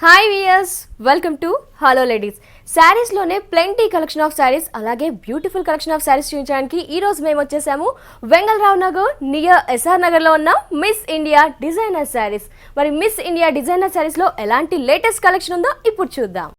Hi viewers, welcome to hello ladies. Saris లోనే plenty collection of saris, అలాగే beautiful collection of saris చూపించడానికి ఈ రోజు మేము వచ్చేసాము వెంగళరావు నగర్ నియర్ ఎస్ఆర్ నగర్ లో ఉన్న మిస్ ఇండియా డిజైనర్ శారీస్. మరి మిస్ ఇండియా డిజైనర్ శారీస్ లో ఎలాంటి లేటెస్ట్ కలెక్షన్ ఉందో ఇప్పుడు చూద్దాం.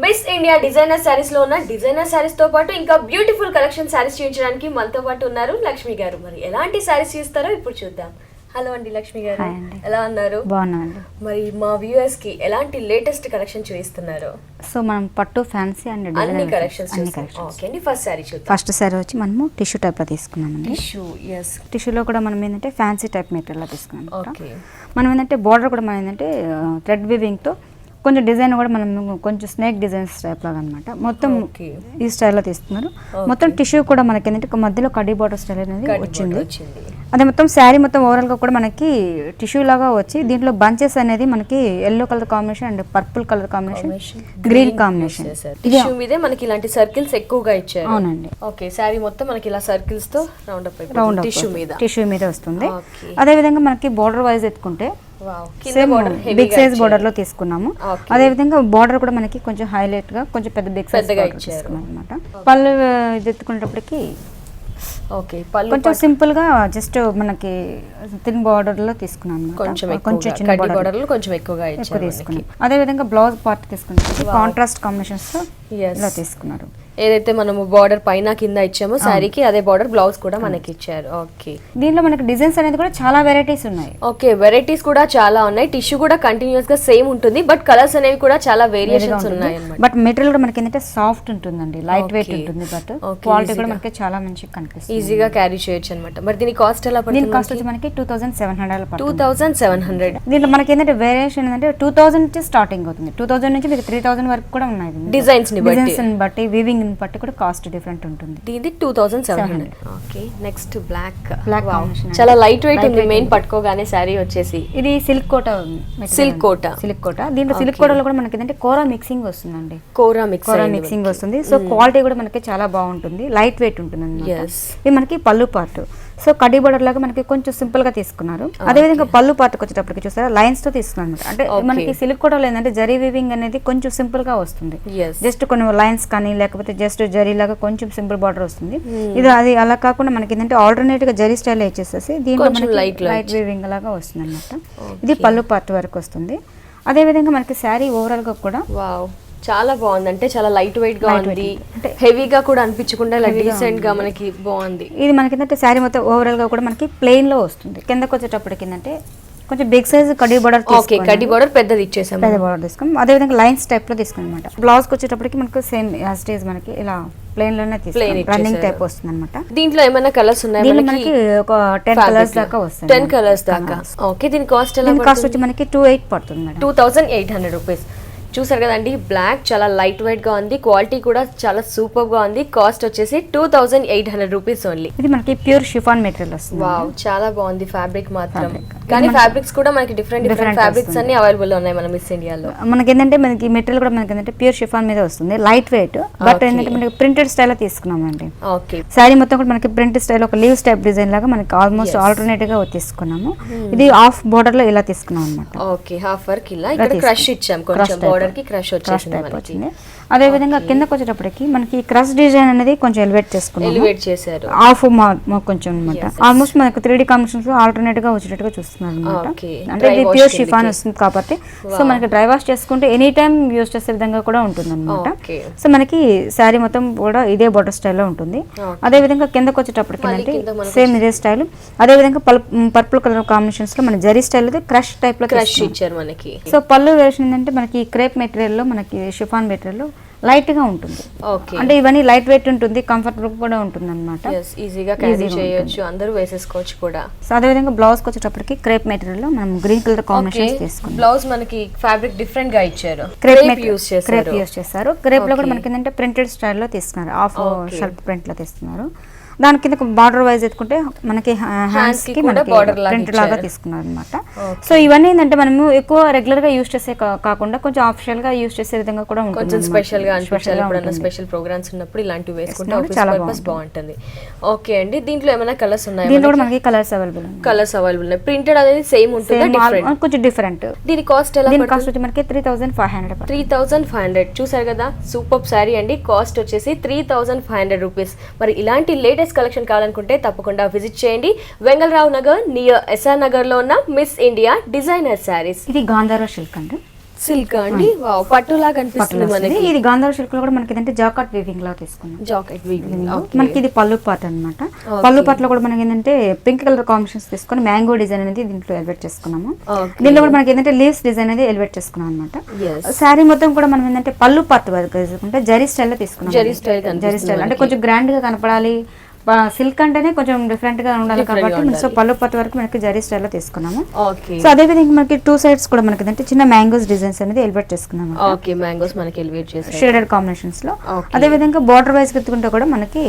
మిస్ ఇండియా డిజైనర్ శారీస్ లో ఉన్న డిజైనర్ శారీస్ తో పాటు ఇంకా బ్యూటిఫుల్ కలెక్షన్ శారీస్ చూపించడానికి మనతో పాటు ఉన్నారు లక్ష్మి గారు. మరి ఎలాంటి శారీస్ చూస్తారో ఇప్పుడు చూద్దాం. హలో అండి లక్ష్మి గారు, ఎలా ఉన్నారు? బాగున్నామండి. మరి మా వ్యూయర్స్ కి ఎలాంటి లేటెస్ట్ కలెక్షన్ చూపిస్తున్నారు? సో మనం పట్టు ఫ్యాన్సీ అండ్ అన్ని కలెక్షన్స్. ఓకే అండి, ఫస్ట్ శారీ చూద్దాం. ఫస్ట్ శారీ వచ్చి మనము టిష్యూ టైప్ లో తీసుకున్నామండి. టిష్యూలో కూడా మనం ఏంటంటే ఫ్యాన్సీ టైప్ మెటీరియల్ లో తీసుకున్నాం. ఓకే, మనం ఏంటంటే బోర్డర్ కూడా మనం ఏంటంటే థ్రెడ్ వీవింగ్ తో కొంచెం డిజైన్ కూడా మనం కొంచెం స్నేక్ డిజైన్స్ టైప్ లాగా అనమాట. మొత్తం ఈ స్టైల్లో తీస్తున్నారు. మొత్తం టిష్యూ కూడా మనకి ఏంటంటే మధ్యలో కడ్డీ బార్డర్ స్టైల్ అనేది వచ్చింది. అదే మొత్తం శారీ మొత్తం ఓవరాల్ గా కూడా మనకి టిష్యూ లాగా వచ్చి దీంట్లో బంచెస్ అనేది మనకి yellow colour combination and purple colour combination, green combination. Tissue మీదే మనకి ఇలాంటి సర్కిల్స్ ఎక్కువగా ఇచ్చారు. అవునండి. ఓకే, శారీ మొత్తం మనకి ఇలా సర్కిల్స్ తో రౌండ్ అప్ టిష్యూ మీద వస్తుంది. అదే విధంగా మనకి బోర్డర్ వైజ్ ఎత్తుకుంటే సేమ్ బిగ్ సైజ్ బోర్డర్ లో తీసుకున్నాము. అదే విధంగా బోర్డర్ కూడా మనకి కొంచెం హైలైట్ గా కొంచెం పెద్ద బిగ్ సైజ్ తీసుకున్నాం అనమాట. పళ్ళు ఇది ఎత్తుకునేటప్పటికి కొంచెం సింపుల్ గా జస్ట్ మనకి థిన్ బోర్డర్ లో తీసుకున్నాం. కొంచెం చిన్న బోర్డర్ లో కొంచెం ఎక్కువగా తీసుకున్నాం. అదే విధంగా బ్లౌజ్ పార్ట్ తీసుకుంటే కాంట్రాస్ట్ కాంబినేషన్స్ తో ఇలా తీసుకున్నారు. ఏదైతే మనము బార్డర్ పైన కింద ఇచ్చామో శారీకి అదే బార్డర్ బ్లౌజ్ కూడా మనకి ఇచ్చారు. ఓకే, దీంట్లో మనకి డిజైన్స్ అనేది కూడా చాలా వెరైటీస్ ఉన్నాయి. ఓకే, వెరైటీస్ కూడా చాలా ఉన్నాయి. టిష్యూ కూడా కంటిన్యూస్ గా సేమ్ ఉంటుంది, బట్ కలర్స్ అనేవి కూడా చాలా వేరియేషన్స్ ఉన్నాయి అన్నమాట. బట్ మెటీరియల్ కూడా మనకి ఏంటంటే సాఫ్ట్ ఉంటుందండి, లైట్ వెయిట్ ఉంటుంది. బట్ క్వాలిటీ కూడా మనకి చాలా మంచిగా కనిపిస్తుంది, ఈజీగా క్యారీ చేయొచ్చు అన్నమాట. మరి దీని కాస్ట్ ఎలా పడుతుంది? దీని కాస్ట్ వచ్చి మనకి 2700. 2700. దీంట్లో మనకి ఏంటంటే వేరియేషన్ ఏంటంటే 2000 నుంచి స్టార్టింగ్ అవుతుంది. 2000 నుంచి మీకు 3000 వరకు కూడా ఉన్నాయి. డిజైన్స్ ని బట్టి వీవింగ్ బట్టి కూడా కాస్ట్ డిఫరెంట్ ఉంటుంది. దీనికి 2700. ఓకే, నెక్స్ట్ బ్లాక్ చాలా లైట్ వెయిట్ ఉంది. మెయిన్ పట్టుకోగానే శారీ వచ్చేసి ఇది సిల్క్ కోట. దీంట్లో సిల్క్ కోటలో కూడా మనకి ఏంటంటే కోరా మిక్సింగ్ వస్తుందండి. కోరా మిక్సింగ్ వస్తుంది. సో క్వాలిటీ కూడా మనకి చాలా బాగుంటుంది, లైట్ వెయిట్ ఉంటుంది అన్నమాట. ఇది మనకి పళ్ళు పార్ట్. సో కడ్డీ బోర్డర్ లాగా మనకి కొంచెం సింపుల్ గా తీసుకున్నారు. అదే విధంగా పళ్ళు పార్ట్కి వచ్చేటప్పటికి చూసారా లైన్స్ తో తీసుకున్నారు అనమాట. అంటే మనకి సిల్క్ కోటలో ఏంటంటే జరీ వీవింగ్ అనేది కొంచెం సింపుల్ గా వస్తుంది. జస్ట్ కొన్ని లైన్స్ కానీ లేకపోతే జస్ట్ జరీ లాగా కొంచెం సింపుల్ బార్డర్ వస్తుంది. ఇది అది అలా కాకుండా మనకి ఏంటంటే ఆల్టర్నేట్ గా జరీ స్టైల్ ఇచ్చేసేసి దీంట్లో మనకి లైట్ వీవింగ్ లాగా వస్తుంది అనమాట. ఇది పళ్ళు పార్ట్ వరకు వస్తుంది. అదే విధంగా మనకి శారీ ఓవరాల్ గా కూడా చాలా బాగుంది. అంటే చాలా లైట్ వెయిట్ గా ఉంది, అంటే హెవీగా కూడా అనిపించకుండా ఇలా డీసెంట్ గా మనకి బాగుంది. ఇది మనకి ఏంటంటే శారీ మొత్తం ఓవరాల్ గా కూడా మనకి ప్లెయిన్ లో వస్తుంది. కిందకి వచ్చేటప్పటికి ఏంటంటే కొంచెం బిగ్ సైజ్ కడ్డీ బోర్డర్. ఓకే, కడ్డీ బోర్డర్ పెద్దది ఇచ్చేసాం. పెద్ద బోర్డర్ తీసుకున్నాం. అదే విధంగా లైన్స్ టైప్ లో తీసుకున్నాం అనమాట. బ్లౌజ్ కి వచ్చేటప్పటికి మనకి సేమ్ యాజ్ ఇట్ ఈజ్ మనకి ఇలా ప్లెయిన్ లోనే తీసుకున్నాం. రన్నింగ్ టైప్ వస్తుంది అనమాట. దీంట్లో ఏమైనా కలర్స్ ఉన్నాయి? దీంట్లో మనకి ఒక 10 కలర్స్ దాకా వస్తాయి. 10 కలర్స్ దాకా. ఓకే, దీని కాస్ట్ ఎలా? దీని కాస్ట్ వచ్చి మనకి 2800 పడుతుంది మేడం. 2800 రూపీస్. చూసారు కదండి, బ్లాక్ చాలా లైట్ వెయిట్ గా ఉంది, క్వాలిటీ కూడా చాలా సూపర్ గా ఉంది. కాస్ట్ వచ్చేసి 2800 రూపీస్ ఓన్లీ. ఇది మనకి ప్యూర్ షిఫాన్ మెటీరియల్ వస్తుంది. వావ్, చాలా బాగుంది ఫ్యాబ్రిక్ మాత్రం. కానీ ఫ్యాబ్రిక్స్ కూడా మనకి డిఫరెంట్ ఫ్యాబ్రిక్స్ అన్ని అవైలబుల్ ఉన్నాయి మన మిస్ ఇండియాలో. మనకి ఏంటంటే మనకి మెటీరియల్ కూడా మనకి ఏంటంటే ప్యూర్ షిఫాన్ మీద వస్తుంది, లైట్ వెయిట్. బట్ ఏంటంటే మనకి ప్రింటెడ్ స్టైల్ లో తీసుకున్నామండి. ఓకే, శారీ మొత్తం కూడా మనకి ప్రింటెడ్ స్టైల్ ఒక లీవ్స్ టైప్ డిజైన్ లాగా మనకి ఆల్మోస్ట్ ఆల్టర్నేట్ గా తీసుకున్నాము. ఇది హాఫ్ బోర్డర్ లో ఇలా తీసుకున్నాం అనమాట. ఓకే, హాఫ్ వర్క్ ఇలా ఇక్కడ క్రష్ ఇచ్చాం, కొంచెం బోర్డర్ కి క్రష్ వచ్చింది. అదే విధంగా కిందకి వచ్చేటప్పటికి మనకి క్రష్ డిజైన్ అనేది కొంచెం ఎలివేట్ చేశారు. హాఫ్ కొంచెం అనమాట. ఆల్మోస్ట్ మనకి 3D కాంబినేషన్స్ లో ఆల్టర్నేట్ గా వచ్చేటట్టుగా చూస్తున్నారు అనమాట. అంటే ఇది ప్యూర్ షిఫాన్ వస్తుంది కాబట్టి సో మనకి డ్రై వాష్ చేసుకుంటే ఎనీ టైం యూజ్ చేసే విధంగా కూడా ఉంటుంది అనమాట. సో మనకి శారీ మొత్తం కూడా ఇదే బోర్డర్ స్టైల్లో ఉంటుంది. అదే విధంగా కిందకి వచ్చేటప్పటికి సేమ్ ఇదే స్టైల్. అదే విధంగా పర్పుల్ కలర్ కాంబినేషన్స్ లో మన జరీ స్టైల్ క్రష్ టైప్ లో క్రష్ ఇచ్చారు మనకి. సో పళ్ళు వేషన్ ఏంటంటే మనకి క్రేప్ మెటీరియల్ లో మనకి షిఫాన్ మెటీరియల్ లో లైట్ గా ఉంటుంది. అంటే ఇవన్నీ లైట్ వెయిట్ ఉంటుంది, కంఫర్టబుల్ కూడా ఉంటుంది అనమాట. ఈజీగా క్యారీ చేయొచ్చు, అందరూ వేసేసుకోవచ్చు కూడా. సో అదే విధంగా బ్లౌజ్ కి వచ్చేటప్పటికి క్రేప్ మెటీరియల్ లో మనం గ్రీన్ కలర్ కాంబినేషన్ తీసుకున్నాం. బ్లౌజ్ మనకి ఫ్యాబ్రిక్ డిఫరెంట్ గా ఇచ్చారు, క్రేప్ యూస్ చేశారు. క్రేప్ లో కూడా మనకి ఏంటంటే ప్రింటెడ్ స్టైల్ లో తీసుకున్నారు, హాఫ్ షర్ట్ ప్రింట్ లో తీసుకున్నారు. దాని కింద బార్డర్ వైజ్ ఎత్తుకుంటే మనకి హ్యాండ్స్ కి మనకి ప్రింట్ లాగా తీసుకున్నారు అనమాట. సో ఇవన్నీ ఏంటంటే మనము ఎక్కువ రెగ్యులర్ గా యూజ్ చేసే కాకుండా కొంచెం ఆఫిషియల్ గా యూజ్ చేసే విధంగా కూడా ఉంటుంది. కొంచెం స్పెషల్ గా అనిపించాలి, స్పెషల్ ప్రోగ్రామ్స్ ఉన్నప్పుడు ఇలాంటివి వేసుకుంటే చాలా బాగుంటుంది. ఓకే అండి, దీంట్లో ఏమైనా కలర్స్ ఉన్నాయి? దీంట్లో కూడా మనకి కలర్స్ అవైలబుల్ ఉన్నాయి. ప్రింటెడ్ అనేది సేమ్ ఉంటుంది, కొంచెం డిఫరెంట్. దీని కాస్ట్ ఎలా? దీని కాస్ట్ వచ్చి మనకి 3500. 3500 చూసారు కదా, సూపర్ శారీ అండి. కాస్ట్ వచ్చేసి 3500 రూపీస్. మరి ఇలాంటి లేటెస్ట్ కలెక్షన్ కావాలనుకుంటే తప్పకుండా విజిట్ చేయండి వెంగళరావు నగర్ నియర్ ఎస్ఆర్ నగర్ లో ఉన్న మిస్ ఇండియా డిజైనర్ శారీస్. ఇది గాంధారా సిల్క్ అండి. సిల్క్ అండి, వావ్, పట్టులాగా కనిపిస్తుంది మనకి. ఇది గాంధారా సిల్క్ లో కూడా మనకి ఏంటంటే జాకెట్ వీవింగ్ లా తీసుకున్నాం. జాకెట్ వీవింగ్ మనకి ఇది పళ్ళు పార్ట్ అన్నమాట. పళ్ళు పార్ట్ లో కూడా మనకి ఏంటంటే పింక్ కలర్ కాంబినేషన్స్ తీసుకొని మ్యాంగో డిజైన్ అనేది దీంట్లో ఎలివేట్ చేసుకున్నాము. దీంట్లో కూడా మనకి ఏంటంటే లీవ్స్ డిజైన్ అనేది ఎలివేట్ చేసుకున్నాం అనమాట. శారీ మొత్తం కూడా మనం ఏంటంటే పళ్ళు పార్ట్ వరకు తీసుకుంటే జరీ స్టైల్ లో తీసుకున్నాం. జరీ స్టైల్ అంటే కొంచెం గ్రాండ్ గా కనపడాలి, సిల్క్ అంటేనే కొంచెం డిఫరెంట్ గా ఉండాలి కాబట్టి సో పళ్ళు పట్టు వరకు మనకి జరీ స్టైల్ లో తీసుకున్నాము. సో అదే విధంగా మనకి టూ సైడ్స్ కూడా మనకి అంటే చిన్న మ్యాంగోస్ డిజైన్స్ అనేది ఎలివేట్ చేసుకున్నాము. ఓకే, మ్యాంగోస్ మనకి ఎలివేట్ చేసారు షేడెడ్ కాంబినేషన్స్ లో. అదే విధంగా బార్డర్ వైజ్ ఎత్తుకుంటే కూడా మనకి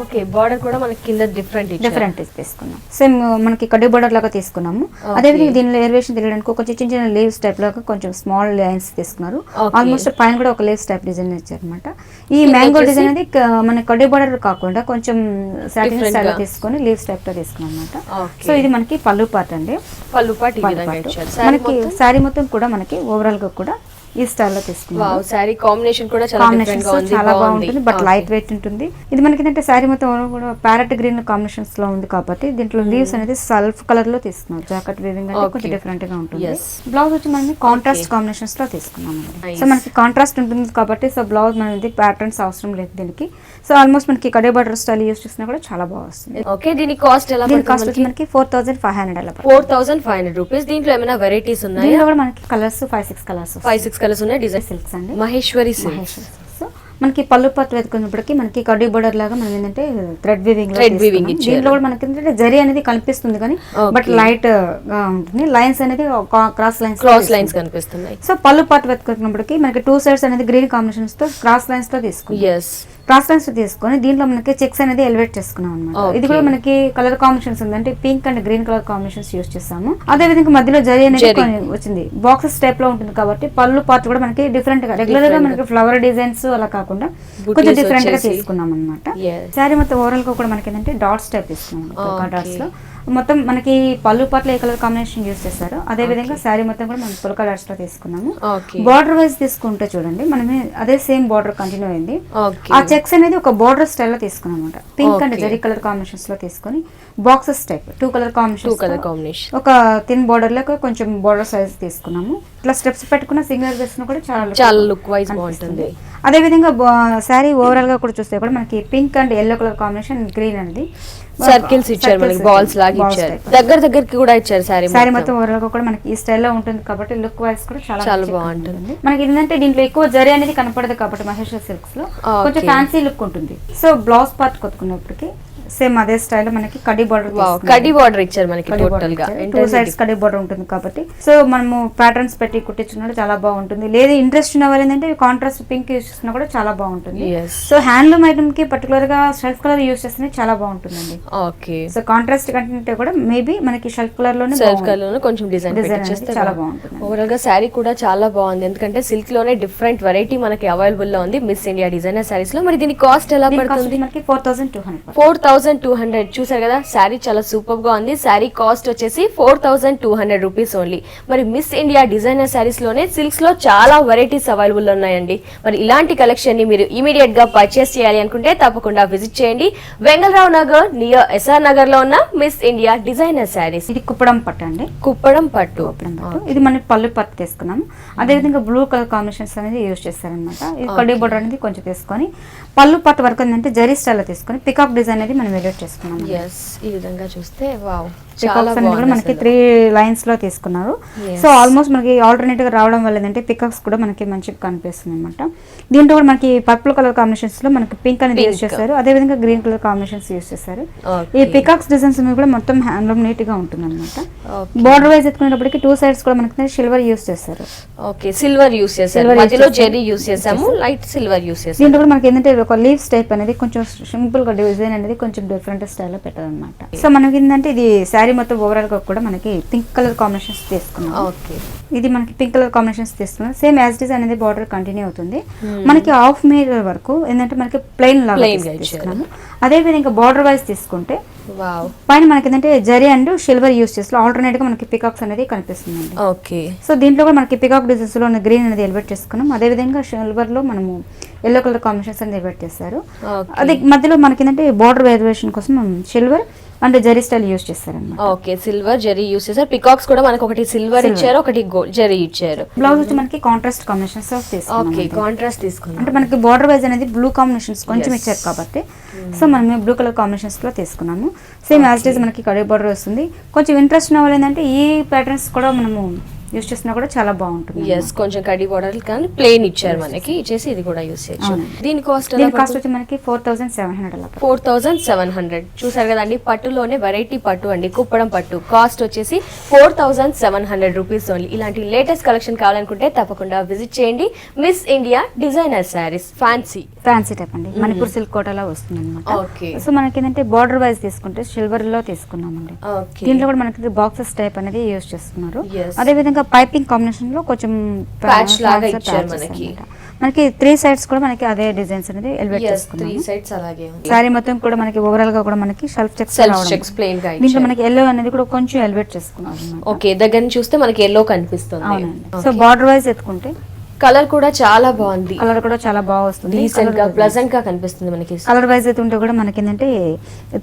ఓకే బార్డర్ కూడా మనకి కింద డిఫరెంట్ తీసుకున్నాం. సేమ్ మనకి కడ్డీ బార్డర్ లాగా తీసుకున్నాము. అదే విధంగా దీనిలో ఎలివేషన్ తెలియడానికి ఒక చిన్న చిన్న లీవ్స్ టైప్ లాగా కొంచెం స్మాల్ లైన్స్ తీసుకున్నారు. ఆల్మోస్ట్ పైన కూడా ఒక లీవ్స్ టైప్ డిజైన్ ఇచ్చారు అనమాట. ఈ మ్యాంగో డిజైన్ అనేది మన కడ్డీ బార్డర్ కాకుండా కొంచెం సాటిన్ స్టైల్ తీసుకొని లీవ్స్ టైప్ లో తీసుకున్నాం అనమాట. సో ఇది మనకి పళ్ళు పార్ట్ అండి. పళ్ళు పార్ట్ మనకి శారీ మొత్తం కూడా మనకి ఓవరాల్ గా కూడా ఈ స్టైల్లో తీసుకున్నాం. శారీ కాంబినేషన్ కూడా చాలా బాగుంటుంది, బట్ లైట్ వెయిట్ ఉంటుంది. ఇది మనకి ఏంటంటే శారీ మొత్తం కూడా ప్యారెట్ గ్రీన్ కాంబినేషన్స్ లో ఉంది కాబట్టి దీంట్లో లీవ్స్ అనేది సెల్ఫ్ కలర్ లో తీసుకున్నాం. జాకెట్ వీవింగ్ అంటే కొంచెం డిఫరెంట్ గా ఉంటుంది. బ్లౌజ్ వచ్చి మనం కాంట్రాస్ట్ కాంబినేషన్స్ లో తీసుకున్నాం. సో మనకి కాంట్రాస్ట్ ఉంటుంది కాబట్టి సో బ్లౌజ్ మనది ప్యాటర్న్స్ అవసరం లేదు దీనికి. సో ఆల్మోస్ట్ మనకి కడే బార్డర్ స్టైల్ యూస్ చేసినా కూడా చాలా బాగా వస్తుంది. ఓకే, దీని కాస్ట్ ఎలా? దీని కాస్ట్ వచ్చి మనకి 4500 అలా. 4500 రూపీస్. దీంట్లో ఏమైనా వెరైటీస్ ఉన్నాయి? దీంట్లో కూడా మనకి కలర్స్ 5-6 కలర్స్ ఉన్నాయి. డిజైన్ సిల్క్స్ అండి, మహేశ్వరి సిల్క్స్. మనకి పళ్ళు పట్టు వెతుకున్నప్పటికీ మనకి కడ్డీ బోర్డర్ లాగా మనం ఏంటంటే థ్రెడ్ వీవింగ్ దీంట్లో కూడా మనకి ఏంటంటే జరీ అనేది కనిపిస్తుంది కానీ బట్ లైట్ గా ఉంటుంది. లైన్స్ అనేది క్రాస్ లైన్స్ కనిపిస్తున్నాయి. సో పళ్ళు పట్టు వెతుకున్నప్పటికీ మనకి టూ సైడ్స్ అనేది గ్రీన్ కాంబినేషన్స్ తో క్రాస్ లైన్స్ తో తీసుకొని దీంట్లో మనకి చెక్స్ అనేది ఎలివేట్ చేసుకున్నాం అనమాట. ఇది కూడా మనకి కలర్ కాంబినేషన్స్ ఉంది, అంటే pink and green colour combinations use చేస్తాము. అదే విధంగా మధ్యలో జరీ అనేది వచ్చింది, బాక్సెస్ టైప్ లో ఉంటుంది కాబట్టి పళ్ళు పార్ట్ కూడా మనకి డిఫరెంట్ గా రెగ్యులర్ గా మనకి ఫ్లవర్ డిజైన్స్ అలా కాకుండా కొంచెం డిఫరెంట్ గా తీసుకున్నాం అనమాట. శారీ మొత్తం ఓవరాల్ గా కూడా మనకి ఏంటంటే డాట్స్ టైప్ తీసుకున్నాం. డాట్స్ లో మొత్తం మనకి పళ్ళు పాటలో ఏ కలర్ కాంబినేషన్ యూస్ చేస్తారు అదే విధంగా శారీ మొత్తం కూడా మనం పుల్కా డాట్స్ లో తీసుకున్నాము. బార్డర్ వైజ్ తీసుకుంటే చూడండి మనమే అదే సేమ్ బార్డర్ కంటిన్యూ అయింది. ఆ చెక్స్ అనేది ఒక బార్డర్ స్టైల్ లో తీసుకున్నాం అనమాట. Pink and zari colour combinations లో తీసుకొని boxes type two colour combination ఒక థిన్ బార్డర్ లో కొంచెం బార్డర్ సైజ్ తీసుకున్నాము. ఇట్లా స్టెప్స్ పెట్టుకున్న సింగర్ వేసిన కూడా చాలా లుక్ వైజ్ బాగుంటుంది. అదే విధంగా శారీ ఓవరాల్ గా కూడా చూస్తే కూడా మనకి pink and yellow colour combination green అనేది సర్కిల్స్ ఇచ్చారు, మనకి బాల్స్ లాగా ఇచ్చారు, దగ్గరికి కూడా ఇచ్చారు. శారీ మొత్తం ఓవరాల్ గా కూడా మనకి ఈ స్టైల్లో ఉంటుంది కాబట్టి లుక్ వైజ్ కూడా చాలా బాగుంటుంది. మనకి ఏంటంటే దీంట్లో ఎక్కువ జరీ అనేది కనపడదు కాబట్టి మహేశ్వరి సిల్క్స్ లో కొంచెం ఫ్యాన్సీ లుక్ ఉంటుంది. సో బ్లౌజ్ పార్ట్ కొట్టుకున్నప్పటికీ సేమ్ అదే స్టైల్ మనకి కడ్డీ బార్డర్ ఇచ్చారు మనకి టోటల్ గా టూ సైడ్స్ కడ్డీ బార్డర్ ఉంటుంది కాబట్టి సో మనము ప్యాటర్న్స్ పెట్టి కుట్టించుకున్నా చాలా బాగుంటుంది. లేదు ఇంట్రెస్ట్ ఉన్న వాళ్ళు ఏంటంటే కాంట్రాస్ట్ పింక్ యూస్ చేసినా కూడా చాలా బాగుంటుంది. సో హ్యాండ్లూమ్ ఐటమ్ కి పర్టికులర్ గా షెల్ఫ్ కలర్ యూస్ చేస్తే చాలా బాగుంటుందండి. ఓకే, సో కాంట్రాస్ట్ కంటే కూడా మేబీ మనకి షెల్ఫ్ కలర్ లోనే కొంచెం డిజైన్ చాలా బాగుంటుంది. ఓవరాల్ గా శారీ కూడా చాలా బాగుంది, ఎందుకంటే సిల్క్ లోనే డిఫరెంట్ వెరైటీ మనకి అవైలబుల్ లో ఉంది మిస్ ఇండియా డిజైనర్ సారీస్ లో. మరి దీని కాస్ట్ ఎలా పడుతుంది? మనకి 4200 చూసారు కదా, శారీ చాలా సూపర్ గా ఉంది. శారీ కాస్ట్ వచ్చేసి 4200 రూపీస్ ఓన్లీ. మరి మిస్ ఇండియా డిజైనర్ శారీస్ లోనే సిల్క్స్ లో చాలా వెరైటీస్ అవైలబుల్ ఉన్నాయండి. మరి ఇలాంటి కలెక్షన్ ని మీరు ఇమీడియట్ గా పర్చేస్ చేయాలి అనుకుంటే తప్పకుండా విజిట్ చేయండి వెంగళరావు నగర్ నియర్ ఎస్ఆర్ నగర్ లో ఉన్న మిస్ ఇండియా డిజైనర్ శారీస్. ఇది కుప్పడం పట్టు అండి, కుప్పడం పట్టు. ఇది మనం పళ్ళు పట్టు తీసుకున్నాము. అదే విధంగా బ్లూ కలర్ కాంబినేషన్స్ అనేది యూజ్ చేస్తారనమాట. ఈ కడ్డీ బోర్డర్ అనేది కొంచెం తీసుకొని పళ్ళు పట్టు వరకు ఏంటంటే జరీ స్టైల్ లో తీసుకొని పికాక్ డిజైన్ అనేది మనం ఎలివేట్ చేసుకున్నాం. ఈ విధంగా చూస్తే వావ్, మనకి 3 లైన్స్ లో తీసుకున్నారు. సో ఆల్మోస్ట్ మనకి ఆల్టర్నేట్ గా రావడం వల్ల ఏంటంటే పికాక్స్ కూడా మనకి మంచిగా కనిపిస్తుంది అనమాట. దీంట్లో కూడా మనకి పర్పుల్ కలర్ కాంబినేషన్స్ లో మనకి పింక్ అనేది యూజ్ చేస్తారు, అదే విధంగా గ్రీన్ కలర్ కాంబినేషన్స్ యూజ్ చేస్తారు. ఈ పికాక్స్ డిజైన్స్ కూడా మొత్తం హ్యాండ్లూమ్ నీట్ గా ఉంటుంది అనమాట. బార్డర్ వైజ్ ఎత్తుకునేటప్పటికి టూ సైడ్స్ కూడా మనకి సిల్వర్ యూజ్ చేస్తారు. ఓకే, సిల్వర్ యూజ్ చేస్తారు, మధ్యలో జెరీ యూజ్ చేసాము, లైట్ సిల్వర్ యూజ్ చేసాము. దీంట్లో కూడా మనకి ఏంటంటే ఒక లీవ్స్ టైప్ అనేది కొంచెం సింపుల్ గా డిజైన్ అనేది కొంచెం డిఫరెంట్ స్టైల్లో పెట్టారనమాట. సో మనకి ఏంటంటే ఇది శారీ మొత్తం ఓవరాల్ గా కూడా మనకి పింక్ కలర్ కాంబినేషన్స్ తీసుకున్నాం. ఓకే, ఇది మనకి పింక్ కలర్ కాంబినేషన్స్ తీసుకున్నాం. సేమ్ యాజ్ డిజైన్ అనేది బార్డర్ కంటిన్యూ అవుతుంది. మనకి హాఫ్ మీటర్ వరకు ఏంటంటే మనకి ప్లెయిన్ లాగా తీసుకున్నాము. అదే విధంగా బార్డర్ వైజ్ తీసుకుంటే పైన మనకి ఏంటంటే జరీ అండ్ సిల్వర్ యూస్ చేస్తాం. ఆల్టర్నేట్ గా మనకి పికాక్స్ అనేది కనిపిస్తుంది. ఓకే, సో దీంట్లో కూడా మనకి పికాక్ డిజైన్స్ లో గ్రీన్ అనేది ఎలివేట్ చేసుకున్నాం. అదే విధంగా సిల్వర్ లో మనము ఎల్లో కలర్ కాంబినేషన్స్ అనేది ఎలివేట్ చేస్తారు. అదే మధ్యలో మనకి ఏంటంటే బార్డర్ వేరియేషన్ కోసం silver and zari style use చేస్తారన్నమాట. ఓకే, సిల్వర్ జరీ యూస్ చేస్తారు. పికాక్స్ కూడా మనకి ఒకటి సిల్వర్ ఇచ్చారు, ఒకటి జరీ ఇచ్చారు. బ్లౌజ్ వచ్చి మనకి కాంట్రాస్ట్ కాంబినేషన్స్ ఓకే, కాంట్రాస్ట్ తీసుకున్నాం. అంటే మనకి బార్డర్ వైజ్ అనేది బ్లూ కాంబినేషన్స్ కొంచెం ఇచ్చారు కాబట్టి సో మనం బ్లూ కలర్ కాంబినేషన్స్ లో తీసుకున్నాము. సేమ్ యాజ్ ఇట్ ఈస్ మనకి కడీ బార్డర్ వస్తుంది. కొంచెం ఇంట్రెస్ట్ ఉన్న వాళ్ళు ఏంటంటే ఈ ప్యాటర్న్స్ కూడా మనము యూస్ చేసినా కూడా చాలా బాగుంటుంది. ఎస్, కొంచెం కడీ బార్డర్ కానీ ప్లెయిన్ ఇచ్చారు మనకి, ఇచ్చేసి ఇది కూడా యూస్ చేయొచ్చు. దీని కాస్ట్ వచ్చి మనకి 4700. 4700 చూసారు కదండి. పట్టులోనే వెరైటీ పట్టు అండి, కుప్పడం పట్టు. కాస్ట్ వచ్చేసి 4700 రూపీస్ ఓన్లీ. ఇలాంటి లేటెస్ట్ కలెక్షన్ కావాలనుకుంటే తప్పకుండా విజిట్ చేయండి. Miss India designer saris, fancy type అండి. మణిపూర్ సిల్క్ కోటాలో వస్తుంది అనమాట. ఓకే, సో మనకి ఏంటంటే బార్డర్ వైజ్ తీసుకుంటే సిల్వర్ లో తీసుకున్నామండి. దీంట్లో కూడా మనకి బాక్సెస్ టైప్ అనేది యూస్ చేస్తున్నారు. అదే విధంగా పైపింగ్ కాంబినేషన్ లో కొంచెం ప్యాచ్ లాగా ఇచ్చారు మనకి. మనకి 3 సైడ్స్ కూడా మనకి అదే డిజైన్స్ అనేది ఎలివేట్ చేసుకున్నాం. 3 సైడ్స్ అలాగే ఉంది. సారీ మొత్తం కూడా మనకి ఓవరాల్ గా కూడా మనకి షెల్ఫ్ చెక్స్ ప్లెయిన్ గా దీంట్లో మనకి ఎల్లో అనేది కూడా కొంచెం ఎలివేట్ చేసుకున్నాం. ఓకే, దగ్గర నుంచి చూస్తే మనకి ఎల్లో కనిపిస్తుంది. సో బార్డర్ వైజ్ ఎత్తుకుంటే కలర్ కూడా చాలా బాగుంది. కలర్ కూడా చాలా బాగా వస్తుంది. డీసెంట్ గా ప్లెజెంట్ గా కనిపిస్తుంది మనకి. కలర్ వైజ్ అయితే ఉంటే కూడా మనకి ఏంటంటే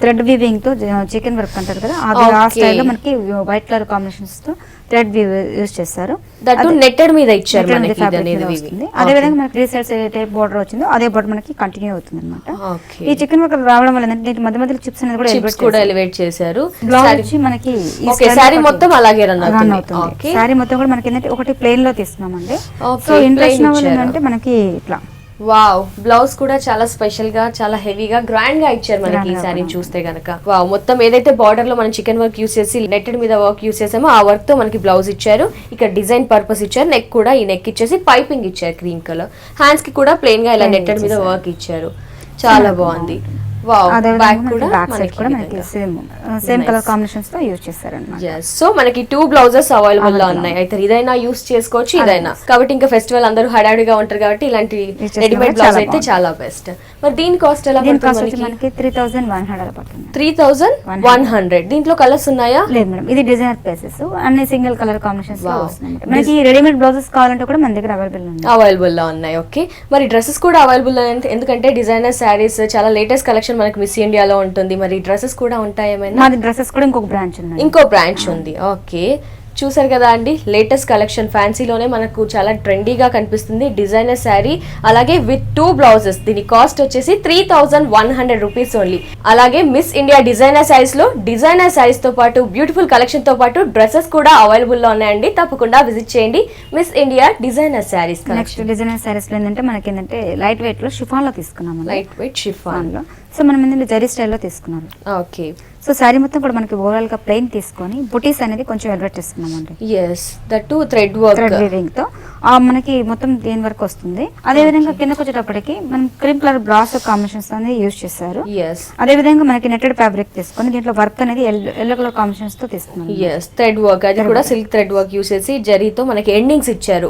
థ్రెడ్ వీవింగ్ తో చికెన్ వర్క్ అంటారు కదా, అది ఆ స్టైల్ లో మనకి వైట్ కలర్ కాంబినేషన్స్ తో థ్రెడ్ వీవ్ యూస్ చేస్తారు. దట్ నెట్టెడ్ మీద ఇచ్చారు మనకి. అదే విధంగా మనకి 3 సైడ్స్ ఏ టైప్ బార్డర్ వచ్చిందో అదే బార్డర్ మనకి కంటిన్యూ అవుతుంది అన్నమాట. ఈ చికెన్ వర్క్ రావడం వల్ల ఏంటంటే మధ్య మధ్యలో చిప్స్ అనేది కూడా ఎలివేట్ చేశారు. బ్లౌజ్ వచ్చి మనకి సారీ మొత్తం అలాగే రన్ అవుతుంది. సారీ మొత్తం కూడా మనకి ఏంటంటే ఒకటి ప్లెయిన్ లో తీసుకున్నామండి. సో ఇంట్రెస్ట్ అంటే మనకి ఇట్లా వావ్, బ్లౌజ్ కూడా చాలా స్పెషల్ గా, చాలా హెవీగా, గ్రాండ్ గా ఇచ్చారు మనకి ఈ సారీ చూస్తే గనక. వావ్, మొత్తం ఏదైతే బార్డర్ లో మనం చికెన్ వర్క్ యూస్ చేసి నెట్టెడ్ మీద వర్క్ యూస్ చేసామో ఆ వర్క్ తో మనకి బ్లౌజ్ ఇచ్చారు. ఇక్కడ డిజైన్ పర్పస్ ఇచ్చారు. నెక్ కూడా ఈ నెక్ ఇచ్చేసి పైపింగ్ ఇచ్చారు క్రీమ్ కలర్. హ్యాండ్స్ కి కూడా ప్లెయిన్ గా ఇలా నెట్టెడ్ మీద వర్క్ ఇచ్చారు. చాలా బాగుంది. బ్యాక్ సైడ్ కూడా మనకి సేమ్ కలర్ కాంబినేషన్స్ తో యూస్ చేశారన్నమాట. సో మనకి 2 బ్లౌజెస్ అవైలబుల్ లో ఉన్నాయి. అయితే ఇదైనా యూస్ చేసుకోవచ్చు, ఇదైనా. కాబట్టి ఇంకా ఫెస్టివల్ అందరూ హడావిడిగా ఉంటారు కాబట్టి ఇలాంటి రెడీమేడ్ బ్లౌజ్ అయితే చాలా బెస్ట్. మరి దీని కాస్ట్ ఎలా పడుతుంది? మనకి 3100 పడుతుంది. 3100. దీంట్లో కలర్స్ ఉన్నాయా? లేదు మేడం, ఇది డిజైనర్ పీసెస్ అన్ని సింగిల్ కలర్ కాంబినేషన్స్ లో వస్తున్నాయి. మనకి రెడీమేడ్ బ్లౌజెస్ కావాలంటే కూడా మన దగ్గర అవైలబుల్ లో ఉన్నాయి. ఓకే, మరి డ్రెస్సెస్ కూడా అవైలబుల్ ఎందుకంటే డిజైనర్ శారీస్ చాలా లేటెస్ట్ కలెక్షన్ మనకి మిస్ ఇండియాలో ఉంటుంది. మరి డ్రెస్సెస్ కూడా ఉంటాయి ఏమైనా? మాది డ్రెస్సెస్ కూడా ఇంకో బ్రాంచ్ ఉంది. ఓకే, చూసారు కదా అండి, లేటెస్ట్ కలెక్షన్ ఫ్యాన్సీలోనే మనకు చాలా ట్రెండీగా కనిపిస్తుంది. డిజైనర్ శారీ అలాగే విత్ 2 బ్లౌజెస్. దీని కాస్ట్ వచ్చేసి 3100 రూపీస్ ఓన్లీ. అలాగే మిస్ ఇండియా డిజైనర్ శారీస్ లో డిజైనర్ శారీస్ తో పాటు బ్యూటిఫుల్ కలెక్షన్ తో పాటు డ్రెస్సెస్ కూడా అవైలబుల్ లో ఉన్నాయండి. తప్పకుండా విజిట్ చేయండి miss India designer saris. Next designer saris లో ఏంటంటే మనకి ఏంటంటే లైట్ వెయిట్ లో షిఫాన్ లో తీసుకున్నాము. లైట్ వెయిట్ షిఫాన్ లో సో మనం ఏంటంటే జరీ స్టైల్లో తీసుకున్నాము. ఓకే, సో శారీ మొత్తం కూడా మనకి ఓవరాల్ గా ప్లెయిన్ తీసుకొని బుటీస్ అనేది కొంచెం ఎలివేట్ చేస్తున్నామండి. yes that too thread weaving తో మనకి మొత్తం దేని వర్క్ వస్తుంది. అదే విధంగా కిందకి వచ్చేటప్పటికి మనం క్రీమ్ కలర్ బ్రాస్ కాంబినేషన్స్ అనేది యూజ్ చేశారు. అదే విధంగా మనకి నెట్టెడ్ ఫ్యాబ్రిక్ తీసుకొని దీంట్లో వర్క్ అనేది ఎల్లో కలర్ కాంబినేషన్స్ తో తీసుకున్నాం. థ్రెడ్ వర్క్, అది కూడా సిల్క్ థ్రెడ్ వర్క్ యూజ్ చేసి జరీతో మనకి ఎండింగ్స్ ఇచ్చారు.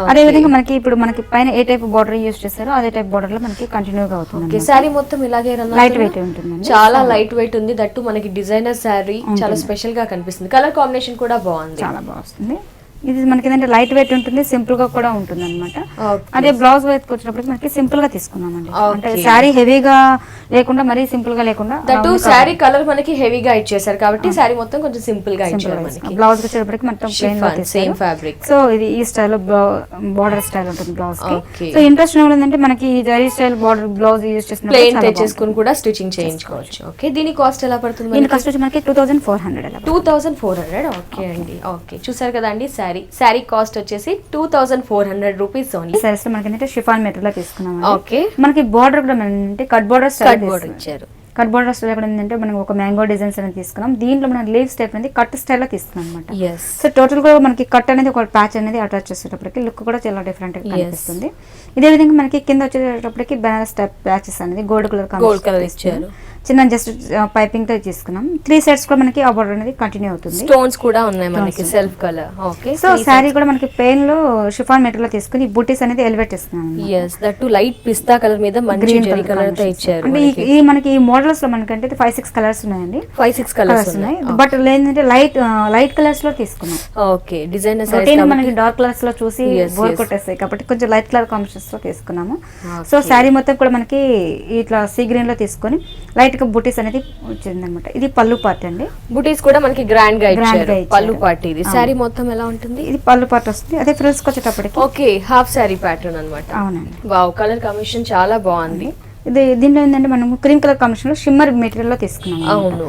అదే విధంగా మనకి ఇప్పుడు మనకి పైన ఏ టైప్ బార్డర్ యూజ్ చేస్తారో అదే టైప్ బార్డర్ లో మనకి కంటిన్యూగా అవుతుంది. సారీ మొత్తం ఇలాగే లైట్ వెయిట్ ఉంటుంది, చాలా లైట్ వెయిట్ ఉంది. దట్టు మనకి డిజైనర్ శారీ చాలా స్పెషల్ గా కనిపిస్తుంది. కలర్ కాంబినేషన్ కూడా బాగుంది, చాలా బాగుంది. ఇది మనకి ఏంటంటే లైట్ వెయిట్ ఉంటుంది, సింపుల్ గా కూడా ఉంటుంది అనమాట. అదే బ్లౌజ్ వైపు వచ్చినప్పుడు మనకి సింపుల్ గా తీసుకున్నామండి. అంటే శారీ హెవీగా లేకుండా మరీ సింపుల్ గా లేకుండా. దట్టు శారీ కలర్ మనకి హెవీగా ఇచ్చేసారు కాబట్టి శారీ మొత్తం కొంచెం సింపుల్ గా ఇచ్చారు మనకి. బ్లౌజ్ వచ్చేటప్పటికి మొత్తం ప్లెయిన్ గా సేమ్ ఫ్యాబ్రిక్. సో ఇది ఈ స్టైల్ బార్డర్ స్టైల్ ఉంటుంది బ్లౌజ్ కి. సో ఇంట్రెస్ట్ ఏంటంటే మనకి zari style border blouse use చేసిన ప్లెయిన్ తెచ్చేసుకుని కూడా స్టిచింగ్ చేయించుకోవచ్చు. ఓకే, దీని కాస్ట్ ఎలా పడుతుంది? దీని కాస్ట్ వచ్చి మనకి 2400. 2400. ఓకే అండి. ఓకే, చూసారు కదా అండి, శారీ కాస్ట్ వచ్చేసి 2400 రూపీస్ ఓన్లీ. సారీస్ మనకి ఏంటంటే షిఫాన్ మెటీరియల్ తీసుకున్నాం. ఓకే, మనకి బార్డర్ కూడా అంటే కట్ బార్డర్ స్టైల్ బార్డర్ ఇచ్చారు. కట్ బోర్డర్ స్టైల్ కూడా ఏంటంటే మనం ఒక మ్యాంగో డిజైన్స్ అనేది తీసుకున్నాం. దీంట్లో మనం లీవ్స్ టైప్ అనేది కట్ స్టైల్లో తీసుకున్నాం అనమాట. సో టోటల్ కూడా మనకి కట్ అనేది ఒక ప్యాచ్ అనేది అటాచ్ చేసేటప్పటికి లుక్ కూడా చాలా డిఫరెంట్ గా కనిపిస్తుంది. ఇదే విధంగా మనకి కింద వచ్చేటప్పటికి బనారస్ టైప్ ప్యాచెస్ అనేది గోల్డ్ కలర్ ఇచ్చారు. చిన్న జస్ట్ పైపింగ్ తో తీసుకున్నాం. 3 సైడ్స్ కూడా మనకి ఆ బోర్డర్ అనేది కంటిన్యూ అవుతుంది. స్టోన్స్ కూడా ఉన్నాయి మనకి self colour. Okay, so sorry కూడా మనకి ప్లెయిన్ లో షిఫాన్ మెటీరియల్ లో తీసుకుని బూటీస్ అనేది ఎలివేట్ చేస్తున్నాం. yes that too light pista colour మీద మంచి జెరీ కలర్ తో ఇచ్చారు. అంటే ఈ మనకి ఈ మోడల్స్ లో మనకంటే 5-6 కలర్స్ ఉన్నాయండి. 5-6 కలర్స్ ఉన్నాయి. బట్ ఏంటంటే లైట్ కలర్స్ లో తీసుకున్నాం. ఓకే, డిజైనర్ సారీస్ మనకి డార్క్ కలర్స్ లో చూసి బోర్ కొట్టేస్తాయి కాబట్టి కొంచెం లైట్ కలర్ కాంబినేషన్స్ లో తీసుకున్నాము. సో సారీ మొత్తం కూడా మనకి ఇట్లా సీ గ్రీన్ లో తీసుకొని లైట్ గా బూటీస్ అనేది వచ్చింది అనమాట. ఇది పళ్ళు పార్ట్ అండి. బూటీస్ కూడా మనకి గ్రాండ్ గా ఇచ్చారు. పళ్ళు పార్ట్ ఇది. సారీ మొత్తం ఎలా ఉంటుంది? ఇది పళ్ళు పార్ట్ వస్తుంది. అదే ఫ్రిల్స్ కి వచ్చేటప్పటికి ఓకే హాఫ్ సారీ ప్యాటర్న్ అన్నమాట. అవునండి. వావ్, కలర్ కాంబినేషన్ చాలా బాగుంది. దీంట్లో ఏంటంటే మనం క్రీమ్ కలర్ కాంబినేషన్ లో షిమ్మర్ మెటీరియల్ లో తీసుకున్నాం. అవును,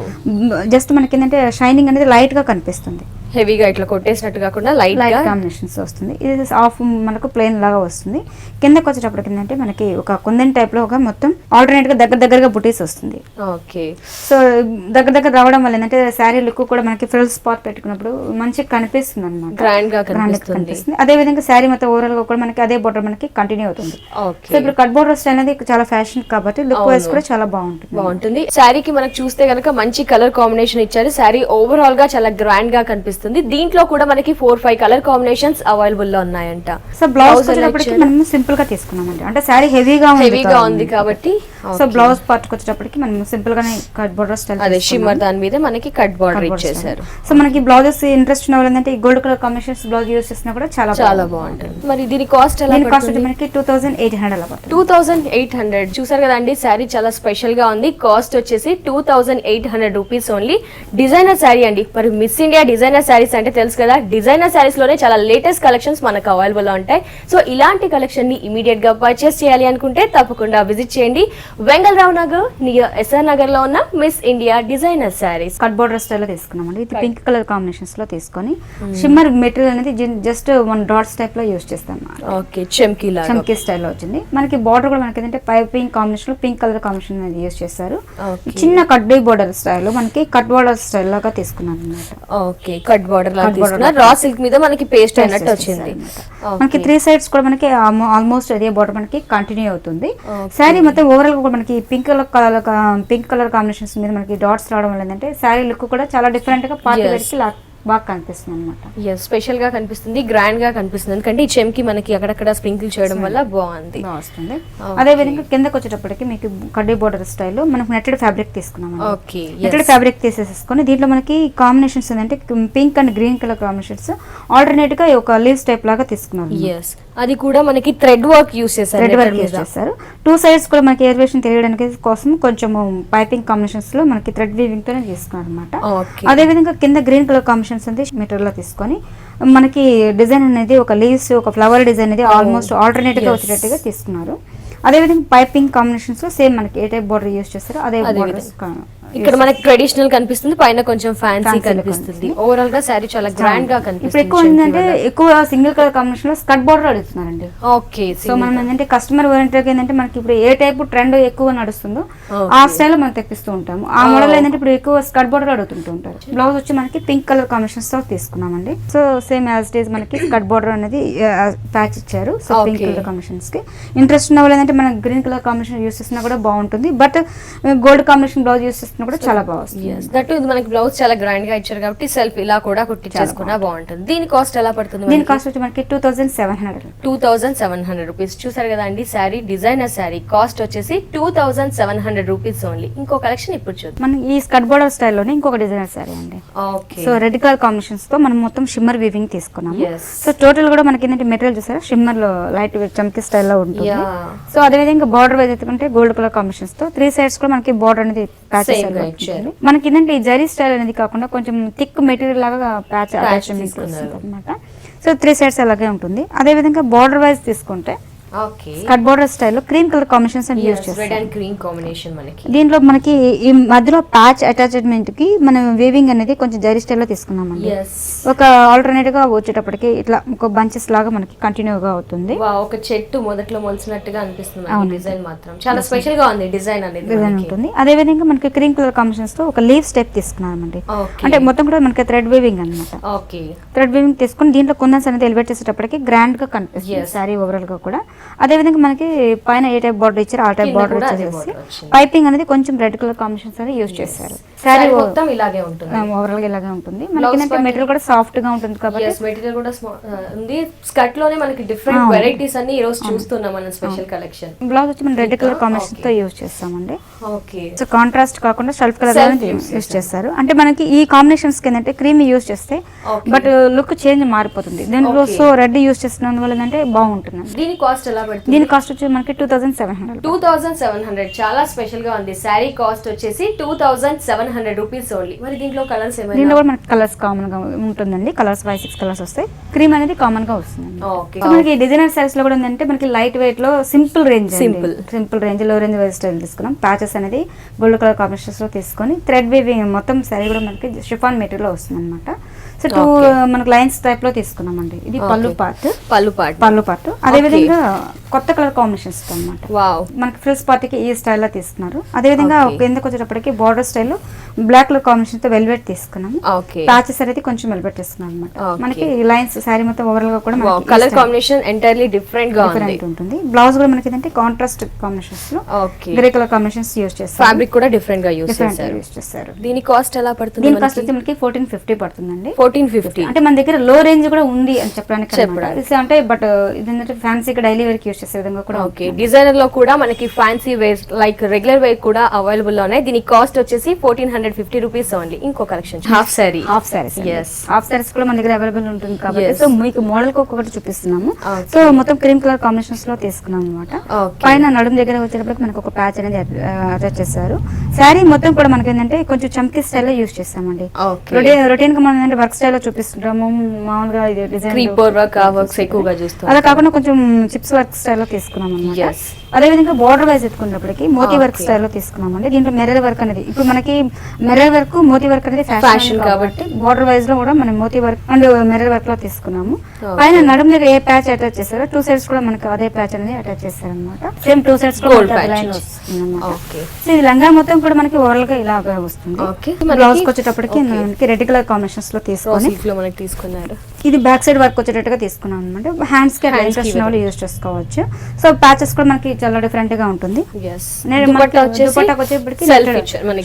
జస్ట్ మనకి ఏంటంటే షైనింగ్ అనేది లైట్ గా కనిపిస్తుంది. హెవీగా ఇట్లా కొట్టేసినట్టు కాకుండా లైట్ కాంబినేషన్స్ వస్తుంది. ఇది ఆఫ్ మనకు ప్లెయిన్ లాగా వస్తుంది. కిందకి వచ్చేటప్పటికి ఏంటంటే మనకి ఒక కుందన్ టైప్ లో ఒక మొత్తం ఆల్టర్నేట్ గా దగ్గరగా బుటీస్ వస్తుంది. ఓకే, సో దగ్గర రావడం వల్ల ఏంటంటే శారీ లుక్ కూడా మనకి ఫ్రిల్ స్పాట్ పెట్టుకున్నప్పుడు మంచిగా కనిపిస్తుంది అనమాట. గ్రాండ్ గా కనిపిస్తుంది. అదే విధంగా శారీ మొత్తం ఓవరాల్ గా కూడా మనకి అదే బోర్డర్ మనకి కంటిన్యూ అవుతుంది. సో ఇప్పుడు కట్ బోర్డర్ స్టైల్ అనేది చాలా ఫ్యాషన్ కాబట్టి లుక్ వైస్ కూడా చాలా బాగుంటుంది. శారీకి మనకు చూస్తే గనక మంచి కలర్ కాంబినేషన్ ఇచ్చారు. శారీ ఓవరాల్ గా చాలా గ్రాండ్ గా కనిపిస్తుంది. దీంట్లో కూడా మనకి 4-5 కలర్ కాంబినేషన్స్ అవైలబుల్ లో ఉన్నాయంట. సో బ్లౌజ్ వచ్చేటప్పటికి మనం సింపుల్ గా తీసుకున్నామండి. అంటే శారీ హెవీగా ఉంది కాబట్టి సో బ్లౌజ్ పార్ట్ వచ్చేటప్పటికి మనం సింపుల్ గానే కట్ బోర్డర్ స్టైల్ అదే షిమ్మర్ దాని మీద మనకి కట్ బోర్డర్ ఇచ్చేసారు. సో మనకి బ్లౌజెస్ ఇంట్రెస్ట్ ఉన్న వాళ్ళంటే ఈ gold colour combinations blouse use చేసినా కూడా చాలా బాగుంటుంది. మరి దీని కాస్ట్ ఎలా పడుతుంది? మనకి 2800 అలా పడుతుంది. 2800 చూసారు కదండి. శారీ చాలా స్పెషల్ గా ఉంది. కాస్ట్ వచ్చేసి 2800 రూపీస్ ఓన్లీ. డిజైనర్ శారీ అండి. మరి మిస్ ఇండియా డిజైనర్ శారీస్ అంటే తెలుసు కదా, డిజైనర్ శారీస్ లోనే చాలా లేటెస్ట్ కలెక్షన్స్ మనకు అవైలబుల్ గా ఉంటాయి. సో ఇలాంటి కలెక్షన్ ని ఇమీడియట్ గా పర్చేస్ చేయాలి అనుకుంటే తప్పకుండా విజిట్ చేయండి. వెంగళరావు నగర్ నియర్ ఎస్ఆర్ నగర్ లో ఉన్న miss India designer saris. Cut border style లో తీసుకున్నామండి. ఇది పింక్ కలర్ కాంబినేషన్స్ లో తీసుకొని షిమ్మర్ మెటీరియల్ అనేది జస్ట్ 1 డాట్స్ టైప్ లో యూస్ చేస్తాం. ఓకే, చమ్కీ స్టైల్ లో వచ్చింది. మనకి బార్డర్ కూడా మనకి ఏంటంటే పైపింగ్ కాంబినేషన్ లో పింక్ కలర్ కాంబినేషన్ అనేది యూస్ చేస్తారు. చిన్న కడ్డీ బోర్డర్ స్టైల్ మనకి కట్ బోర్డర్ స్టైల్ లాగా తీసుకున్నాం అనమాట. ఓకే, కట్ బోర్డర్ లాగా రా సిల్క్ మీద మనకి పేస్ట్ అయినట్టు వచ్చింది. మనకి 3 సైడ్స్ కూడా మనకి ఆల్మోస్ట్ అదే బోర్డర్ మనకి కంటిన్యూ అవుతుంది. శారీ మొత్తం ఓవరాల్ కూడా మనకి పింక్ కలర్ కాంబినేషన్స్ మీద మనకి డాట్స్ రావడం వల్ల ఏంటంటే శారీ లుక్ కూడా చాలా డిఫరెంట్ గా పార్టీ వేర్ కి బాగా కనిపిస్తుంది అనమాట. స్పెషల్ గా కనిపిస్తుంది, గ్రాండ్ గా కనిపిస్తుంది. ఎందుకంటే ఈ చెమ్కి మనకి అక్కడక్కడ స్ప్రింకిల్ చేయడం వల్ల బాగుంది. అదే విధంగా కిందకి వచ్చేటప్పటికి మీకు కడ్డీ బోర్డర్ స్టైల్ మనకు నెట్టెడ్ ఫ్యాబ్రిక్ తీసుకున్నాం. ఓకే, నెట్టెడ్ ఫ్యాబ్రిక్ తీసేసుకొని దీంట్లో మనకి కాంబినేషన్స్ ఏంటంటే pink and green colour combinations alternate గా ఒక లీవ్స్ టైప్ లాగా తీసుకున్నాం. అది కూడా మనకి థ్రెడ్ వర్క్ యూస్ చేస్తారు. 2 సైడ్స్ కూడా మనకి ఎలివేషన్ తెలియడానికి కోసం కొంచెం పైపింగ్ కాంబినేషన్స్ లో మనకి థ్రెడ్ వీవింగ్ తోనే తీసుకున్నాం అనమాట. అదే విధంగా కింద గ్రీన్ కలర్ కాంబినేషన్స్ అనేది మెటీరియల్ లో తీసుకొని మనకి డిజైన్ అనేది ఒక లీవ్స్ ఒక ఫ్లవర్ డిజైన్ అనేది ఆల్మోస్ట్ ఆల్టర్నేట్ గా వచ్చేటట్టుగా తీసుకున్నారు. అదే విధంగా పైపింగ్ కాంబినేషన్స్ లో సేమ్ మనకి ఏ టైప్ బోర్డర్ యూస్ చేస్తారో అదే బోర్డర్ ఇక్కడ మనకి ట్రెడిషనల్ కనిపిస్తుంది, పైన కొంచెం ఫ్యాన్సీ కనిపిస్తుంది. ఓవరాల్ గా శారీ చాలా గ్రాండ్ గా కనిపిస్తుంది. ఇప్పుడు ఎక్కువ ఏంటంటే ఎక్కువ సింగిల్ కలర్ కాంబినేషన్ లో స్కర్ట్ బోర్డర్ అడుగుతున్నారండి. ఓకే, సో మనం ఏంటంటే కస్టమర్ ఓరియంటెడ్ ఏంటంటే మనకి ఇప్పుడు ఏ టైప్ ట్రెండ్ ఎక్కువ నడుస్తుందో ఆ స్టైల్ మనం తెప్పిస్తూ ఉంటాము. ఆ మోడల్ ఏంటంటే ఇప్పుడు ఎక్కువ స్కర్ట్ బోర్డర్ అడుగుతుంటూ ఉంటారు. బ్లౌజ్ వచ్చి మనకి పింక్ కలర్ కాంబినేషన్స్ తో తీసుకున్నామండి. So same as it is మనకి స్కర్ట్ బోర్డర్ అనేది ప్యాచ్ ఇచ్చారు. సో పింక్ కలర్ కాంబినేషన్స్ కి ఇంట్రెస్ట్ ఉన్న వాళ్ళు ఏంటంటే మనకి గ్రీన్ కలర్ కాంబినేషన్ యూస్ చేసినా కూడా బాగుంటుంది. But gold combination blouse use చేసినా కూడా చాలా బాగుంది. దట్ ఇది మనకి బ్లౌజ్ చాలా గ్రాండ్ గా ఇచ్చారు కాబట్టి సెల్ఫ్ ఇలా కూడా కుట్టించేసుకున్నా బాగుంటుంది. దీని కాస్ట్ ఎలా పడుతుంది? దీని కాస్ట్ వచ్చి మనకి 2700 రూపీస్. చూసారు కదా అండి, శారీ డిజైనర్ శారీ కాస్ట్ వచ్చేసి 2700 రూపీస్ ఓన్లీ. ఇంకో కలెక్షన్ ఇప్పుడు చూద్దాం. మనం ఈ స్కర్ట్ బోర్డర్ స్టైల్లోనే ఇంకొక డిజైనర్ శారీ అండి. Okay, so red colour combinations తో మనం మొత్తం షిమ్మర్ వీవింగ్ తీసుకున్నాము. సో టోటల్ కూడా మనకి ఏంటంటే మెటీరియల్ చూసారా షిమ్మర్ లో లైట్ చమ్కీ స్టైల్లో ఉంటుంది. సో అదే విధంగా బార్డర్ వైజ్ ఎత్తుకుంటే గోల్డ్ కలర్ కాంబినేషన్స్ తో 3 సైడ్స్ కూడా మనకి బార్డర్ అనేది ప్యాచ్ చేశారు. మనకి ఏంటంటే ఈ జరీ స్టైల్ అనేది కాకుండా కొంచెం థిక్ మెటీరియల్ లాగా ప్యాచ్ అనమాట. సో 3 సైడ్స్ అలాగే ఉంటుంది. అదే విధంగా బార్డర్ వైజ్ తీసుకుంటే ఓకే, స్కర్ట్ బోర్డర్ స్టైల్లో క్రీమ్ కలర్ కాంబినేషన్స్ అని యూజ్ చేస్తాం. రెడ్ అండ్ గ్రీన్ కాంబినేషన్ మనకి. దీంట్లో మనకి ఈ మధ్యలో ప్యాచ్ అటాచ్మెంట్ కి మనం వేవింగ్ అనేది కొంచెం జరీ స్టైల్లో తీసుకున్నామండి. ఒక ఆల్టర్నేట్ గా వచ్చేటప్పటికి ఇట్లా ఒక బంచెస్ లాగా మనకి కంటిన్యూగా అవుతుంది. ఒక చెట్టు మొదట్లో మొలిచినట్టుగా అనిపిస్తుంది. డిజైన్ మాత్రం చాలా స్పెషల్ గా ఉంది. డిజైన్ ఉంటుంది. అదే విధంగా మనకి క్రీమ్ కలర్ కాంబినేషన్స్ తో ఒక లీవ్ స్టెప్ తీసుకున్నామండి. అంటే మొత్తం కూడా మనకి థ్రెడ్ వేవింగ్ అనమాట. థ్రెడ్ వేవింగ్ తీసుకుని దీంట్లో కుందన్స్ అనేది ఎలివేట్ చేసేటప్పటికి గ్రాండ్ గా కనిపిస్తుంది సారీ ఓవరాల్ గా కూడా. అదే విధంగా మనకి పైన ఏ టైప్ బార్డర్ ఇచ్చారు ఆ టైప్ బార్డర్ వచ్చేసి పైపింగ్ అనేది కొంచెం రెడ్ కలర్ కాంబినేషన్స్ అనేది యూజ్ చేశారు. సారీ మొత్తం ఇలాగే ఉంటుంది, ఓవరాల్ గా ఇలాగే ఉంటుంది. మనకి మెటీరియల్ కూడా సాఫ్ట్ గా ఉంటుంది కాబట్టి మెటీరియల్ కూడా ఉంది. స్కర్ట్ లోనే మనకి డిఫరెంట్ వెరైటీస్ అన్ని ఈ రోజు చూస్తున్నాం మనం. స్పెషల్ కలెక్షన్ బ్లౌజ్ వచ్చి మనం రెడ్ కలర్ కాంబినేషన్ తో యూజ్ చేస్తామండి. ఓకే, సో కాంట్రాస్ట్ కాకుండా సెల్ఫ్ కలర్ యూజ్ చేస్తారు. అంటే మనకి ఈ కాంబినేషన్స్ కి ఏంటంటే క్రీమ్ యూజ్ చేస్తే బట్ లుక్ చేంజ్ మారిపోతుంది. దీనిలో సో రెడ్ యూజ్ చేస్తున్నందు వల్ల ఏంటంటే బాగుంటుంది. దీని కాస్ట్ ఎలా పడుతుంది? దీని కాస్ట్ వచ్చి మనకి 2700. 2700 చాలా స్పెషల్ గా ఉంది. శారీ కాస్ట్ వచ్చేసి 2700 రూపీస్ ఓన్లీ. మరి దీంట్లో కలర్స్ ఏమైనా? దీంట్లో కూడా మనకి కలర్స్ కామన్ గా ఉంటుందండి. కలర్స్ 5-6 కలర్స్ వస్తాయి. క్రీమ్ అనేది కామన్ గా వస్తుంది. మనకి డిజైనర్ సారీస్ లో కూడా ఏంటంటే మనకి లైట్ వెయిట్ లో సింపుల్ రేంజ్ లో రేంజ్ వైజ్ స్టైల్ తీసుకున్నాం. ప్యాచెస్ అనేది గోల్డ్ కలర్ కాంబినేషన్స్ లో తీసుకొని థ్రెడ్ వేవింగ్ మొత్తం సారీ కూడా మనకి షిఫాన్ మెటీరియల్ లో వస్తుంది అనమాట. సో 2 మనకి లైన్స్ టైప్ లో తీసుకున్నామండి. ఇది పళ్ళు పార్ట్. అదే విధంగా కొత్త కలర్ కాంబినేషన్స్ అనమాట. మనకి ఫ్రిల్స్ పార్టీకి ఈ స్టైల్ లో తీసుకున్నారు. అదే విధంగా కిందకి వచ్చేటప్పటికి border style black colour combination తో వెల్వెట్ తీసుకున్నాము. ప్యాచెస్ అనేది కొంచెం వెల్వెట్ తీసుకున్నాం అనమాట. మనకి లైన్స్ సారీ మొత్తం ఓవరాల్ గా కూడా కలర్ కాంబినేషన్ ఎంటైర్లీ డిఫరెంట్ గా ఉంటుంది. బ్లౌజ్ కూడా మనకి ఏంటంటే కాంట్రాస్ట్ కాంబినేషన్స్ లో గ్రే కలర్ కాంబినేషన్స్ యూజ్ చేస్తారు. ఫ్యాబ్రిక్ కూడా డిఫరెంట్ గా యూజ్ చేస్తారు. దీని కాస్ట్ ఎలా పడుతుంది? దీని కాస్ట్ వచ్చి మనకి 1450 పడుతుందండి. 1450 అంటే మన దగ్గర లో రేంజ్ కూడా ఉంది అని చెప్పడానికి అంటే బట్ ఇదేంటంటే ఫ్యాన్సీగా డైలీ వేర్ కి యూజ్ చేసే విధంగా కూడా. ఓకే, డిజైనర్ లో కూడా మనకి fancy wear like regular wear కూడా అవైలబుల్ లో ఉన్నాయి. దీని కాస్ట్ వచ్చేసి 1450 రూపీస్ ఓన్లీ. ఇంకో కలెక్షన్ హాఫ్ సారీస్ కూడా మన దగ్గర అవైలబుల్ ఉంటుంది కాబట్టి సో మీకు మోడల్ కి ఒక్కొక్కటి చూపిస్తున్నాము. సో మొత్తం క్రీమ్ కలర్ కాంబినేషన్స్ లో తీసుకున్నాం అనమాట. పైన నడుము దగ్గర వచ్చేటప్పటికి మనకు ఒక ప్యాచ్ అనేది అటాచ్ చేశారు. శారీ మొత్తం కూడా మనకి ఏంటంటే కొంచెం చమ్కీ స్టైల్ లో యూజ్ చేస్తామండి. రొటీన్ గా మనం వర్క్ స్టైల్ లో చూపిస్తుంటాము. మామూలుగా డిజైన్ ఎక్కువగా చూస్తాం. అలా కాకుండా కొంచెం చిప్స్ వర్క్ స్టైల్ లో తీసుకున్నాం అనమాట. అదే విధంగా బోర్డర్ వైజ్ ఎత్తుకున్నప్పటికీ మోతీ వర్క్ స్టైల్ లో తీసుకున్నామండి. దీంట్లో మెరర్ వర్క్ అనేది ఇప్పుడు మనకి మెరర్ వర్క్ మోతీ వర్క్ అనేది ఫ్యాషన్ కాబట్టి బోర్డర్ వైజ్ లో కూడా మనం moti work and mirror work లో తీసుకున్నాము. పైన నడుము దగ్గర ఏ ప్యాచ్ అటాచ్ చేస్తారో 2 సైడ్స్ కూడా మనకి అదే ప్యాచ్ అనేది అటాచ్ చేస్తారు అనమాట. సేమ్ 2 సైడ్స్ కూడా లైన్ వస్తుంది అనమాట. సో ఇది లంగా మొత్తం కూడా మనకి ఓవరాల్ గా ఇలాగా వస్తుంది. బ్లౌజ్ వచ్చేటప్పటికి మనకి రెడ్ కలర్ కాంబినేషన్స్ లో తీసుకున్నారు. ఇది బ్యాక్ సైడ్ వర్క్ వచ్చేటట్టుగా తీసుకున్నాం అనమాట. హ్యాండ్స్ కి ఇంట్రెస్ట్ వాళ్ళు యూజ్ చేసుకోవచ్చు. సో ప్యాచెస్ కూడా మనకి చాలా డిఫరెంట్ గా ఉంటుంది.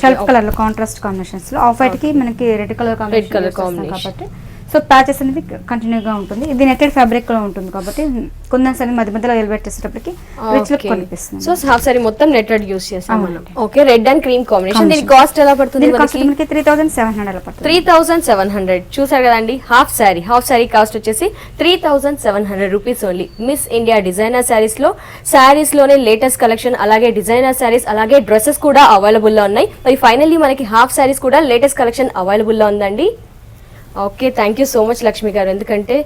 షెల్ఫ్ కలర్ లో కాంట్రాస్ట్ కాంబినేషన్స్ లో ఆఫ్ వైట్ కి మనకి రెడ్ కలర్ కాంబినేషన్ కాబట్టి సో ప్యాచెస్ అనేది కంటిన్యూగా ఉంటుంది. ఇది నెట్టెడ్ ఫ్యాబ్రిక్ లో ఉంటుంది కాబట్టి కుందన్స్ అనేది మధ్య మధ్యలో ఎలివేట్ చేసేటప్పటికి రిచ్ లుక్ కనిపిస్తుంది. సో హాఫ్ సారీ మొత్తం నెట్టెడ్ యూస్ చేసాం మనం. Okay, red and cream combination. దీని కాస్ట్ ఎలా పడుతుంది? మనకి 3700 పడుతుంది. 3700 చూసారు కదండి. హాఫ్ సారీ కాస్ట్ వచ్చేసి 3700 rupees only. Miss India designer saris లోనే లేటెస్ట్ కలెక్షన్, అలాగే డిజైనర్ శారీస్, అలాగే డ్రెస్సెస్ కూడా అవైలబుల్ లో ఉన్నాయి. మరి ఫైనల్లీ మనకి హాఫ్ శారీస్ కూడా లేటెస్ట్ కలెక్షన్ అవైలబుల్ లో ఉందండి. Okay, thank you so much Lakshmi గారు. ఎందుకంటే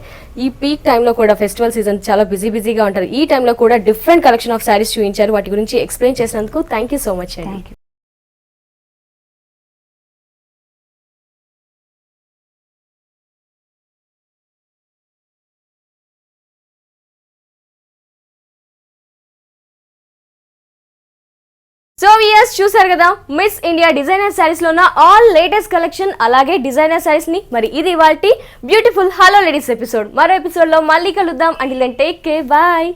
ఈ పీక్ టైంలో కూడా ఫెస్టివల్ సీజన్ చాలా బిజీగా ఉంటారు. ఈ టైంలో కూడా డిఫరెంట్ కలెక్షన్ ఆఫ్ శారీస్ చూపించారు. వాటి గురించి ఎక్స్ప్లెయిన్ చేసినందుకు థ్యాంక్ యూ సో మచ్ అండి. సో వియర్స్ చూసారు కదా, మిస్ ఇండియా డిజైనర్ శారీస్ లో ఉన్న ఆల్ లేటెస్ట్ కలెక్షన్, అలాగే డిజైనర్ శారీస్ ని. మరి ఇది ఇవాల్టి బ్యూటిఫుల్ హలో లేడీస్ ఎపిసోడ్. మరో ఎపిసోడ్ లో మళ్ళీ కలుద్దాం. Until then take care, bye.